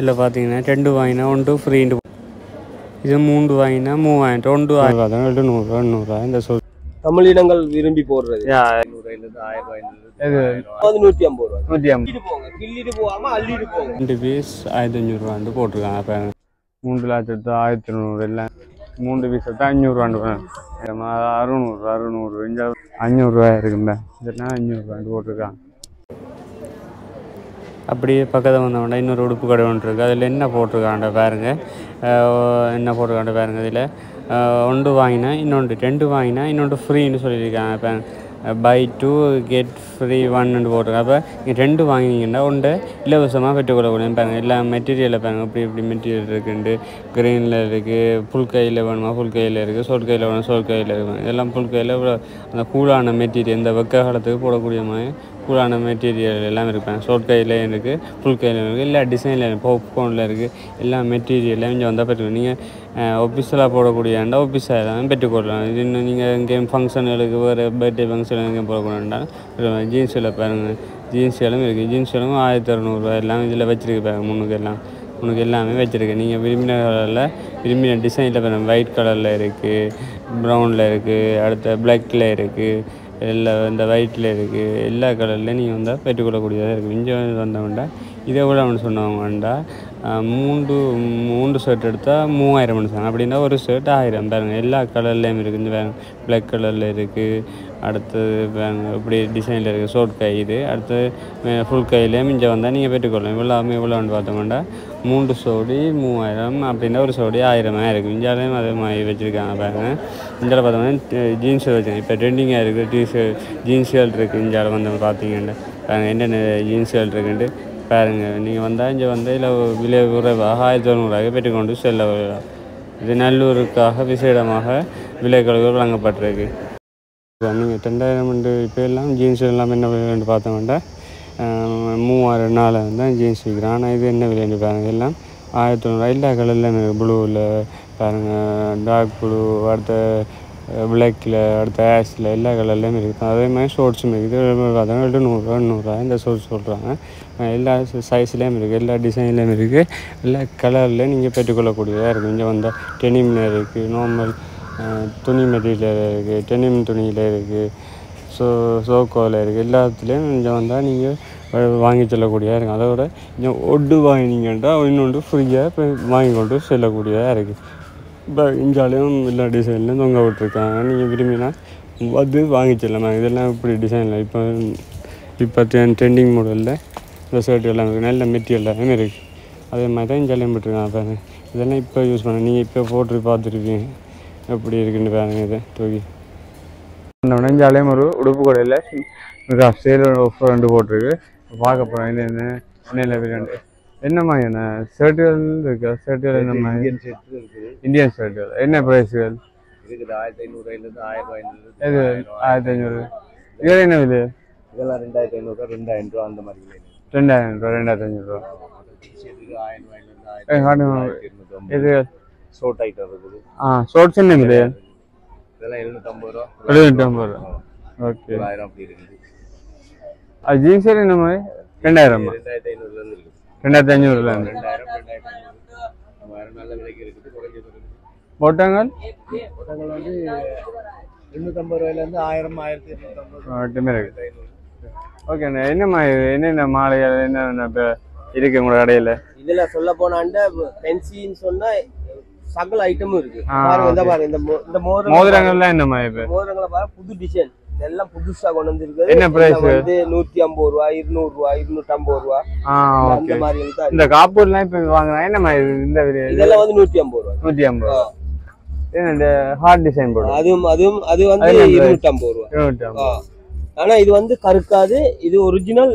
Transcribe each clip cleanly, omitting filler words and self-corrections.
இதில் பார்த்தீங்கன்னா 2 வாங்கினா 1 ஃப்ரீண்டு. இது 3 வாங்கினா 3000, 2 பார்த்தா 700 இந்த சொல் தமிழினங்கள் விரும்பி போடுறது. 2 பீஸ் 1500 போட்டிருக்காங்க. இப்போ 3,12,200 எல்லாம் 3 பீஸ் தான் 500 600 இங்கே 500 இருக்குல்ல, இதெல்லாம் 500 போட்டிருக்காங்க. அப்படியே பக்கத்தில் வந்தோம்னா இன்னொரு உடுப்பு கடை ஒன்று இருக்குது. அதில் என்ன போட்டிருக்காண்ட பாருங்க, என்ன போட்டிருக்காண்ட பாருங்க. இதில் 1 வாங்கினா இன்னொன்று, 2 வாங்கினா இன்னொன்று ஃப்ரீன்னு சொல்லியிருக்காங்க. இப்போ பை 2 கெட் ஃப்ரீ 1 போட்டிருக்காங்க. அப்போ நீங்கள் 2 வாங்கினீங்கன்னா 1 இலவசமாக பெற்றுக்கொள்ளக்கூடிய பாருங்கள். எல்லா மெட்டீரியலில் பாருங்கள், இப்படி மெட்டீரியல் இருக்குண்டு. க்ரீனில் இருக்குது, ஃபுல் கையில் வேணுமா ஃபுல் கையில் இருக்குது, சோல் கையில் வேணும் சோல் கையில் இருக்குது. இதெல்லாம் ஃபுல் கையில் அந்த கூலான மெட்டீரியல், இந்த வெக்க காலத்துக்கு போடக்கூடிய மாதிரி கூலான மெட்டீரியல் எல்லாம் இருப்பேன். ஷோர்ட் கையிலையும் இருக்குது, ஃபுல் கையிலையும் இருக்குது, எல்லா டிசைனில் பாப்கார்னில் இருக்குது. எல்லா மெட்டீரியலையும் இங்கே வந்தால் பெற்றுக்கணும். நீங்கள் ஆஃபீஸில் போடக்கூடிய ஆஃபீஸாக எல்லாமே பெற்றுக்கொள்ளலாம். இது இன்னும் நீங்கள் எங்கேயும் ஃபங்க்ஷனுகளுக்கு வேறு பர்த்டே ஃபங்க்ஷன் எங்கேயும் போடக்கூடாது. ஜீன்ஸில் பாருங்கள், ஜீன்ஸ்களும் இருக்குது. ஜீன்ஸ்களும் 1600 எல்லாம் இதில் வச்சுருக்கு பாருங்கள். முன்னுக்கு எல்லாமே வச்சுருக்கு. நீங்கள் விரும்பின கலரில் விரும்பின டிசைனில் பாருங்கள். ஒயிட் கலரில் இருக்குது, ப்ரௌனில் இருக்குது, அடுத்த பிளாக்கில் இருக்குது, எல்லாம் இந்த ஒயிட்டில் இருக்குது. எல்லா கலர்லேயும் நீங்கள் வந்தால் பெற்றுக்கொள்ளக்கூடியதாக இருக்குது. இங்கே வந்தவன்டா இதை விட அவனு சொன்னவங்கண்டா 3 ஷர்ட் எடுத்தால் 3000 சொன்னாங்க. அப்படின்னா ஒரு ஷர்ட் 1000 பாருங்கள். எல்லா கலர்லேயும் இருக்குது. இந்த பாருங்கள், பிளாக் கலரில் இருக்குது, அடுத்தது பாருங்கள் இப்படி டிசைனில் இருக்குது. ஷோர்ட் கை இது, அடுத்தது ஃபுல் கையிலேயும் இங்கே வந்தால் நீங்கள் பெற்றுக்கொள்ளலாம். இவ்வளோன்னு பார்த்தோம்னா 3 ஜோடி 3000, அப்படின்னா ஒரு ஜோடி 1000 இருக்குது. இந்தியாவிலையும் அதே மாதிரி வச்சுருக்காங்க பாருங்கள். இந்தியாவில் பார்த்தோம்னா ஜீன்ஸ் வச்சுருக்கேன். இப்போ ட்ரெண்டிங்காக இருக்குது ஜீன்ஸ்கள் இருக்குது. இந்தியாவில் வந்து பார்த்தீங்கன்னா பாருங்கள் என்னென்ன ஜீன்ஸ்கள் இருக்குன்ட்டு பாருங்கள். நீங்கள் வந்தால் இங்கே வந்து இல்லை விலை குறைவாக 1900 பெற்றுக்கொண்டு செல்ல. இது நல்லூருக்காக விசேடமாக விலை கழிவு வழங்கப்பட்டிருக்கு. நீங்கள் 2000 இப்போ எல்லாம் ஜீன்ஸ் எல்லாம் என்ன விலைன்னு பார்த்தோம்னா 3000 தான் ஜீன்ஸ் விற்கிறேன். ஆனால் இது என்ன விலைன்னு பாருங்கள். எல்லாம் 1900. எல்லா கலர்லையும் இருக்குது. ப்ளூவில் பாருங்கள், டார்க் ப்ளூ, அடுத்த பிளாக்கில், அடுத்த ஆஷில், எல்லா கலர்லேயும் இருக்குது. அதே மாதிரி ஷோர்ட்ஸும் இருக்குது. பார்த்தோன்னா 700 இந்த ஷோர்ட்ஸ் சொல்கிறாங்க. எல்லா சைஸ்லேயும் இருக்குது, எல்லா டிசைன்லேயும் இருக்குது, எல்லா கலர்லேயும் நீங்கள் பெற்றுக்கொள்ளக்கூடியதாக இருக்குது. இங்கே வந்தால் டெனிமில் இருக்குது, நார்மல் துணி மெட்டீரியல் இருக்குது, டெனிம் துணியில் இருக்குது, சோக்கோவில் இருக்குது. எல்லாத்துலேயும் இங்கே வந்தால் நீங்கள் வாங்கி செல்லக்கூடியதாக இருக்குது. அதோட இங்கே ஒட்டு வாங்கினீங்கன்னா இன்னொன்று ஃப்ரீயாக இப்போ வாங்கி கொண்டு செல்லக்கூடியதாக இருக்குது. இப்போ இந்தியாவிலையும் எல்லா டிசைன்லையும் தொங்க விட்டுருக்காங்க. நீங்கள் விரும்பினா அது வாங்கிச்சிடலாமா. இதெல்லாம் இப்படி டிசைனில் இப்போ ட்ரெண்டிங் மாடலில் இந்த ஷர்ட் எல்லாம் இருக்குது. நல்ல மெட்டீரியல் எல்லாமே இருக்குது. அதே மாதிரி தான் இந்தியாவிலையும் போட்டுருக்காங்க பாருங்க. இதெல்லாம் இப்போ யூஸ் பண்ண நீங்கள் இப்போ போட்டு பார்த்துருப்பீங்க எப்படி இருக்குன்னு பாருங்கள். இதை தூக்கி அந்த இந்தியாவிலையும் ஒரு உடுப்பு கடையில் சேல் ஆஃபர் 2 போட்டிருக்கு. பார்க்க போகிறோம் என்ன விளையாண்டு என்ன மாதிரியான ஷர்ட்டுகள் இருக்கா. ஷர்ட்டுகள் என்ன மாதிரி இந்தியன் ஷர்ட்டுகள் என்ன ப்ரைஸுகள் இருக்குது? 1500 1000 1500. இதெல்லாம் என்ன விலை? இதெல்லாம் 2500 2000 அந்த மாதிரி விலை. 2000 2500. இது ஷோர்ட் ஐட்டம் இருக்குது. ஷோர்ட்ஸ் என்ன விலை? இதெல்லாம் 750. ஓகே. 1000 அப்படி இருக்குது. அது ஜீன்ஸ் என்ன மாதிரி 2000 2500 2500 நல்ல விலைக்கு இருக்குது. போட்டாங்கள் வந்து 250 1000 1250 இருக்குது. ஓகே. என்னென்ன மாலைகள் என்னென்ன இருக்கு உங்களோட கடையில்? இதுல சொல்ல போனாண்ட பென்சின்னு சொன்னா சகல ஐட்டமும் இருக்கு. பாருங்க இந்த மோதிரங்கள்லாம் என்ன மாதிரி? மோதிரங்களை பாருங்க, புது டிசைன் எல்லாம் புதுசா கொண்டு வந்திருக்கு. என்ன பிரைஸ்? வந்து 150 ரூபாய் 200 250 அந்த மாதிரி இருக்கு. இந்த காப்பூர்லாம் இப்ப வாங்குறா என்ன மாதிரி இந்த இதெல்லாம் வந்து 150 150. இந்த ஹார்ட் டிசைன் போடு அது வந்து 250. ஆனா இது வந்து கருக்காது. இது ஒரிஜினல்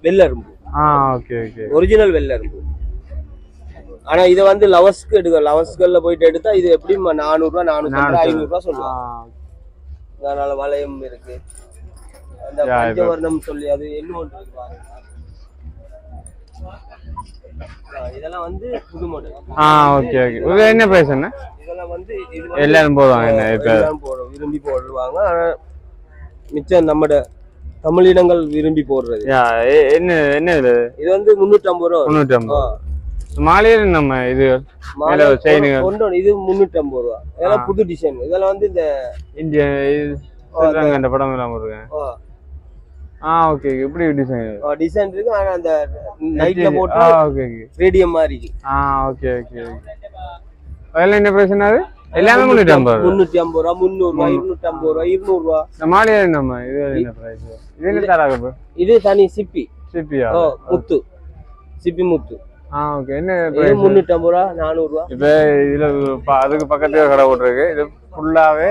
வெள்ளை இரும்பு. ஓகே ஓகே, ஒரிஜினல் வெள்ளை இரும்பு. ஆனா இத வந்து லவஸ்க்கு எடுக்க, லவஸ்கள்ல போயிட்டு எடுத்தா இது எப்படி 400 ரூபாய் 450 500 ரூபாய் சொல்லுவாங்க. அதனால வளையம் இருக்கு. அந்த பஞ்சவர்ணம் சொல்லி அது என்ன ஒன்று இருக்கு பாருங்க. இதெல்லாம் வந்து புது மாடல். Okay okay. இது என்ன பிரைஸ் என்ன? இதெல்லாம் வந்து எல்லாரும் போடுவாங்க. என்ன இப்ப எல்லாரும் விரும்பி போடுவாங்க. ஆனா மிச்சம் நம்மட தமிழினங்கள் விரும்பி போடுறது. என்ன என்ன இது? இது வந்து 350 ரூபா. 350. மாலையில நம்ம இது ஒன்று இது 350 ரூபா. இதெல்லாம் புது டிசைன். இதெல்லாம் வந்து இந்த இந்திய அந்த படம் எல்லாம் போடுங்க. ஓகே இப்படி டிசைன் இருக்கு. ஆனா அந்த நைட்ல போட்டா ஓகே ரேடியம் மாதிரி இருக்கு. Okay okay. அதெல்லாம் என்ன பிரைஸ் அது? எல்லாமே 350 ரூபா, 300 ரூபா, 250 ரூபா, 200 ரூபா. இந்த மாலையில நம்ம இது என்ன பிரைஸ்? இது என்ன தராங்க? இது தனி சிப்பி. சிப்பியா? முத்து. சிப்பி முத்து. ஓகே. என்ன பிரைஸ்? 350 ரூபா, 400 ரூபா. இப்போ இதுல அதுக்கு பக்கத்துல கடை போட்டுருக்கு. இது ஃபுல்லாவே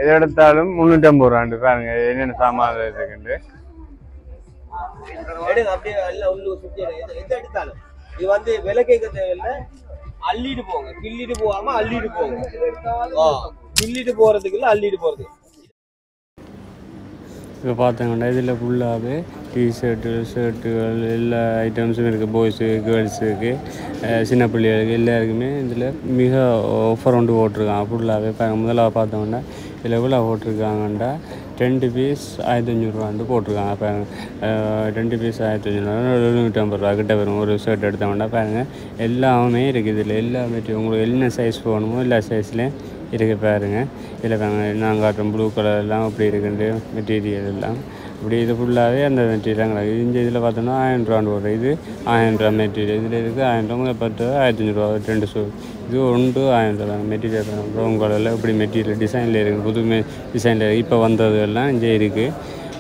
எதை எடுத்தாலும் 350 ரூபாண்டு பாருங்க. என்னென்ன சாமான் இருக்குன்னு அப்படியே எல்லாம் உள்ளூர் சுத்தி எதை எடுத்தாலும் இது வந்து விலை கேட்க தேவையில்லை. அள்ளிட்டு போங்க, கிள்ளிட்டு போகாம அள்ளிட்டு போங்க. கிள்ளிட்டு போறதுக்குள்ள அள்ளிட்டு போறது. இப்போ பார்த்தீங்கன்னா இதில் ஃபுல்லாகவே டிஷர்ட்டு ஷர்ட்டுகள் எல்லா ஐட்டம்ஸும் இருக்குது. பாய்ஸுக்கு கேர்ள்ஸுக்கு சின்ன பிள்ளைகளுக்கு எல்லாருக்குமே இதில் மிக ஆஃபர் ஒன்று போட்டிருக்காங்க. ஃபுல்லாகவே முதல்ல பார்த்தோம்னா இதில் எவ்வளோ போட்டிருக்காங்கண்டா 2 பீஸ் 1500 ரூபான்னு போட்டிருக்காங்க. பாருங்க 2 பீஸ் 1500 750 ரூபா கிட்ட வரும். ஒரு ஷர்ட் எடுத்தோம்னா பாருங்கள் எல்லாமே இருக்குது. இதில் எல்லாமே உங்களுக்கு என்ன சைஸ் வேணுமோ எல்லா சைஸ்லேயும் இருக்குது பாருங்கள். இதில் நாங்கள் காட்டுறோம் ப்ளூ கலர் எல்லாம் அப்படி இருக்குண்டு மெட்டீரியல் எல்லாம் இப்படி இது ஃபுல்லாகவே அந்த மெட்டீரியல் கிடையாது. இந்த இதில் பார்த்தோன்னா 1000 ரூபான்னு போடுறோம். இது 1000 ரூபா மெட்டீரியல். இதில் இருக்குது 1000 ரூபா 10 1500 ரூபா 2 ஷூ. இது 1 1000 ரூபா மெட்டீரியல். ப்ரௌன் கலரில் இப்படி மெட்டீரியல் டிசைனில் இருக்குது. புது டிசைனில் இப்போ வந்தது எல்லாம் இங்கே இருக்குது.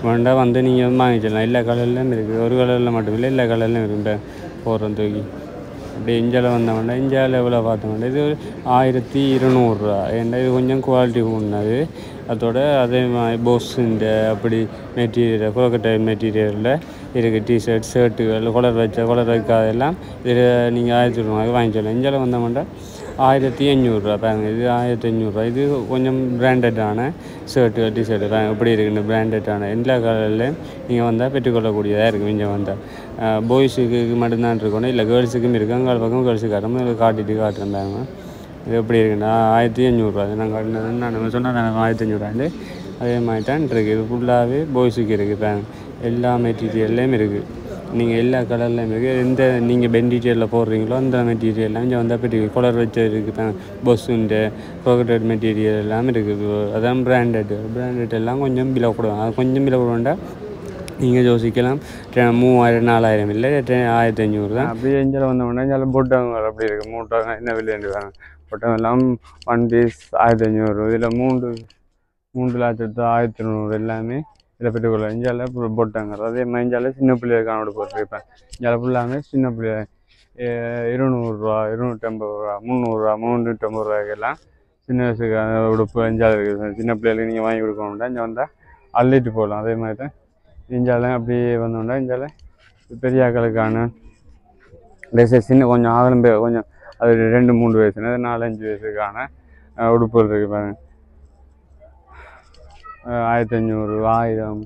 வேண்டாம் வந்து நீங்கள் வாங்கிக்கலாம். எல்லா கலர்லையும் இருக்குது. ஒரு கலரில் மட்டும் இல்லை எல்லா கலர்லையும் இருக்குது. போடுறோம் தூக்கி அப்படியே இஞ்சால் வந்தோம்னா இஞ்சால் எவ்வளோ பார்த்தோம்னா இது 1200 ரூபா. ஏன்னா இது கொஞ்சம் குவாலிட்டி கூடது. அதோட அதே மாதிரி போஸுண்ட அப்படி மெட்டீரியல் குரோக்கட்டை மெட்டீரியலில் இருக்குது. டிஷர்ட் ஷர்ட்டுகள் கொலர் வைக்காதெல்லாம் இதில் நீங்கள் 1000 ரூபாய்க்கு வாங்கிக்கலாம். இஞ்சால் வந்தோம்னா 1500 ரூபா பாருங்க. இது 1500 ரூபா. இது கொஞ்சம் பிராண்டடான ஷர்ட்டு டிஷர்ட்டு எப்படி இருக்குன்னு பிராண்டடான எல்லா கலர்லையும் நீங்கள் வந்தால் பெற்றுக்கொள்ளக்கூடியதாக இருக்குது. இங்கே வந்தால் பாய்ஸுக்கு மட்டும்தான் இருக்கணும், இல்லை கேர்ள்ஸுக்கும் இருக்குது. அங்கே பக்கம் கேர்ள்ஸுக்கு காட்டுறோம். காட்டுறேன் பாருங்க. இது எப்படி இருக்குன்னா 1500 ரூபா. நான் காட்டினது நான் சொன்னால் 1500 ரூபாண்டு அதே மாதிரி தான் இருக்குது. இது ஃபுல்லாகவே பாய்ஸுக்கு இருக்குது பாருங்க. எல்லா மெட்டீரியல்லையும் இருக்குது. நீங்கள் எல்லா கலர்லையும் இருக்குது. எந்த நீங்கள் பென்டீரியலில் போடுறீங்களோ அந்த மெட்டீரியல்லாம் இங்கே வந்தால் பெரிய கலர் வச்சு இருக்குது. பஸ்ஸுண்டு ப்ரோக்கட்டட் மெட்டீரியல் எல்லாமே இருக்குது. அதான் பிராண்டட் எல்லாம் கொஞ்சம் பில போடுவாங்க. அது கொஞ்சம் பில போடுவாண்டா நீங்கள் யோசிக்கலாம் 3000 4000 இல்லை 1500 தான். அப்படியே எஞ்சால் வந்தோம்னா இங்கே போட்டாங்க அப்படி இருக்குது. மூட்டாங்க என்ன விலையாண்டுவாங்க போட்டவங்க எல்லாம் 1 பீஸ் 1500. இதில் 3 லட்சத்து 1200 எல்லாமே இதில் பெற்றுக்கொள்ள. இஞ்சால போட்டாங்க. அதே மாதிரி இஞ்சால சின்ன பிள்ளைகள் காணோடு போட்டிருப்பேன். இஞ்சால ஃபுல்லாமே சின்ன பிள்ளை 200 ரூபா 250 ரூபா 300 ரூபா 350 ரூபாய்க்கெல்லாம் சின்ன வயசுக்கு உடுப்பு இஞ்சால இருக்குது. சின்ன பிள்ளைகளுக்கு நீங்கள் வாங்கி கொடுக்கணும்னா இங்கே வந்தால் அள்ளிட்டு போகலாம். அதே மாதிரி தான் இஞ்சால அப்படியே வந்தோம்னா இஞ்சால பெரிய ஆக்களுக்கான ட்ரெஸ்ஸஸ் சின்ன கொஞ்சம் ஆகலும் கொஞ்சம் அது 2-3 வயசு 4-5 வயசுக்கான உடுப்புகள் இருக்குது பாருங்க. 1500 1000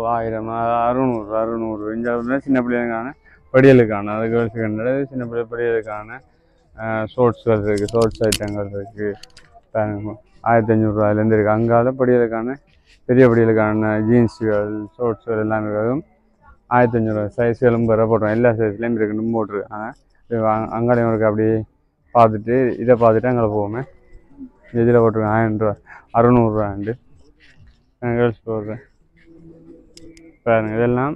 600 இஞ்சால சின்ன பிள்ளைகளுக்கான படியலுக்கான அது கேர்ள்ஸுக்கான சின்ன பிள்ளை படியலுக்கான ஷோர்ட்ஸ்கள் இருக்குது. ஷோர்ட்ஸ் ஐட்டங்கள் இருக்குது பாருங்க. 1500 ரூபாயிலேருந்து இருக்குது. அங்கால படியலுக்கான பெரிய படியலுக்கான ஜீன்ஸுகள் ஷோர்ட்ஸுகள் எல்லாமே இருக்கும். 1500 ரூபா. சைஸ்களும் வேறு போட்டுருவோம். எல்லா சைஸ்லேயும் இருக்குன்னு போட்டிருக்காங்க. அங்காலையும் இருக்குது. அப்படி பார்த்துட்டு இதை பார்த்துட்டு அங்கே போவோமே இதில் போட்டிருக்கேன் 1000 ரூபா 600 ரூபாண்டு கேர்ள்ஸ் போடுறேன் பாருங்க. இதெல்லாம்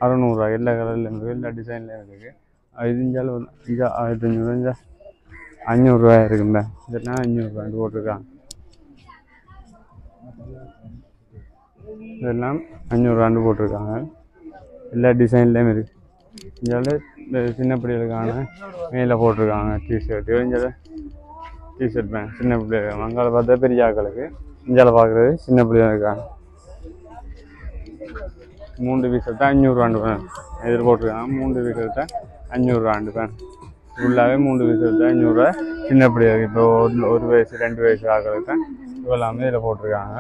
600 ரூபா. எல்லா கலர்லையும் இருக்குது. எல்லா டிசைன்லேயும் இருக்குது. இது இஞ்சாலும் 1500 இஞ்சா 500 ரூபா இருக்குங்களா. இதெல்லாம் 500 ரூபாண்டு போட்டிருக்காங்க. இதெல்லாம் 500 ரூபாண்டு போட்டிருக்காங்க. எல்லா டிசைன்லேயும் இருக்குது. இங்கே இந்த சின்ன பிள்ளைகளுக்கான மேலே போட்டிருக்காங்க டிஷர்ட்டு. இங்கே டிஷர்ட் பேண்ட் சின்ன பிள்ளைகள். அங்கால பார்த்தா பெரிய ஆக்களுக்கு, இஞ்சால பார்க்குறது சின்ன பிள்ளைகளுக்கான 3 பீஸ் எடுத்தால் 500 ரூபாண்டு பேன் எதிர் போட்டிருக்காங்க. 3 பீஸ் எடுத்தால் 500 ரூபாண்டு பேன். ஃபுல்லாகவே 3 பீஸ் எடுத்தால் 500 ரூபா. சின்ன பிள்ளைகளுக்கு இப்போ 1 வயசு 2 வயசு ஆக்களுக்கு தான் இவ்வளோமே இதில் போட்டிருக்காங்க.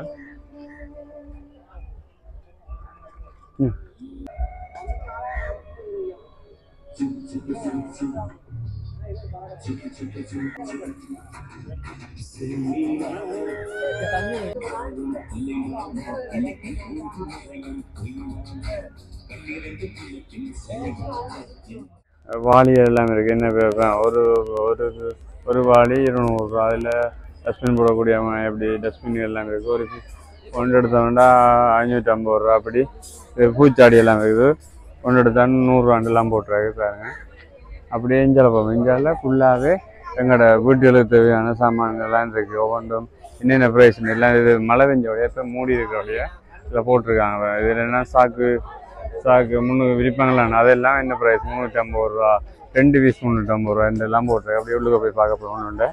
வாளி எல்லாம் இருக்குது. என்ன ஒரு ஒரு ஒரு வாளி 200 ரூபா. அதில் டஸ்ட்பின் போடக்கூடிய எப்படி டஸ்ட்பின் எல்லாம் இருக்குது. ஒரு ஒன்று எடுத்தோம்னா 550 ரூபா. அப்படி பூச்சாடி எல்லாம் இருக்குது. ஒன்று எடுத்தால் 100 ரூபாண்டெல்லாம் போட்டுறாங்க பாருங்க. அப்படியே இஞ்சால போவோம். இஞ்சால ஃபுல்லாகவே எங்களோட வீட்டுகளுக்கு தேவையான சாமான்கள்லாம் இருக்குது. ஒவ்வொன்றும் என்னென்ன ப்ரைஸ்ன்னு எல்லாம் இது மழை பெஞ்சோடைய இப்போ மூடி இருக்கிறோடைய இதில் போட்டிருக்காங்க. இதில் என்ன சாக்கு 300 விரிப்பாங்களான்னு அதெல்லாம் என்ன ப்ரைஸ் 350 ரூபா. 2 பீஸ் 350 ரூபா. இதெல்லாம் போட்டிருக்கு. அப்படியே உள்ளுக்க போய் பார்க்க போகணுன்ட்டு